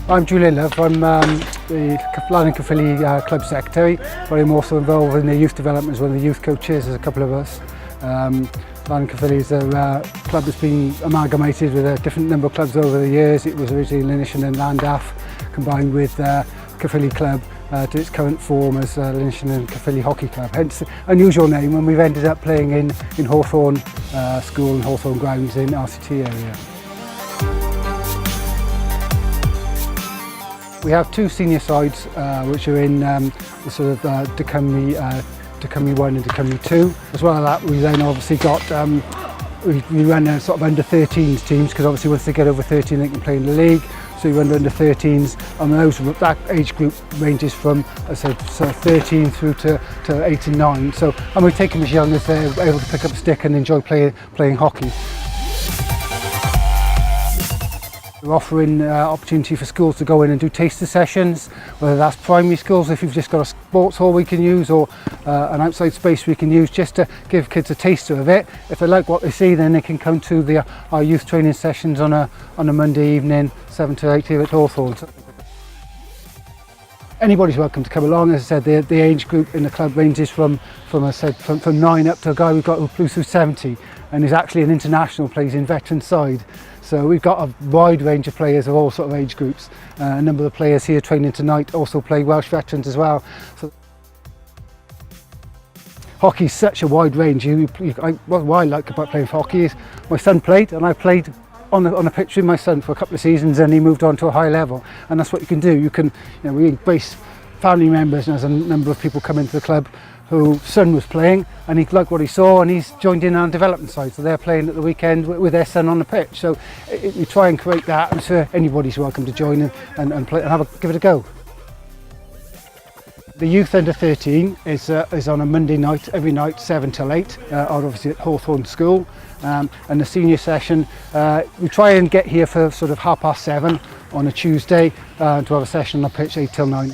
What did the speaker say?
I'm Julian Love. I'm the Llannon Caerphilly Club Secretary, but I'm also involved in the youth development as one of the youth coaches. There's a couple of us. Llannon Caerphilly is a club that's been amalgamated with a different number of clubs over the years. It was originally Lynishon and Llandaff, combined with Caerphilly Club to its current form as Lynishon and Caerphilly Hockey Club. Hence the unusual name, and we've ended up playing in Hawthorn School and Hawthorn Grounds in RCT area. We have two senior sides which are in the sort of Dicymru 1 and Dicymru 2. As well as that, we then obviously got we run a sort of under 13s teams, because obviously once they get over 13 they can play in the league. So we run under 13s, and that age group ranges from, as I said, sort of 13 through to 8 and 9. So, and we take them as young as they're able to pick up a stick and enjoy playing hockey. We're offering opportunity for schools to go in and do taster sessions, whether that's primary schools, if you've just got a sports hall we can use, or an outside space we can use, just to give kids a taster of it. If they like what they see, then they can come to our youth training sessions on a Monday evening, 7 to 8 here at Hawthorn. Anybody's welcome to come along. As I said, the age group in the club ranges from 9 up to a guy we've got who plays through 70, and is actually an international, plays in veteran side. So we've got a wide range of players of all sort of age groups. A number of the players here training tonight also play Welsh veterans as well. So hockey's such a wide range. What I like about playing hockey is my son played, and I played on a pitch with my son for a couple of seasons, and he moved on to a high level. And that's what you can do. You can, we embrace family members, and there's a number of people come into the club whose son was playing and he liked what he saw, and he's joined in on development side, so they're playing at the weekend with their son on the pitch. So we try and create that atmosphere. Anybody's welcome to join and play and give it a go. The youth under 13 is on a Monday night, every night 7 till 8, obviously at Hawthorn School. And the senior session, we try and get here for sort of 7:30 on a Tuesday to have a session on the pitch 8 till 9.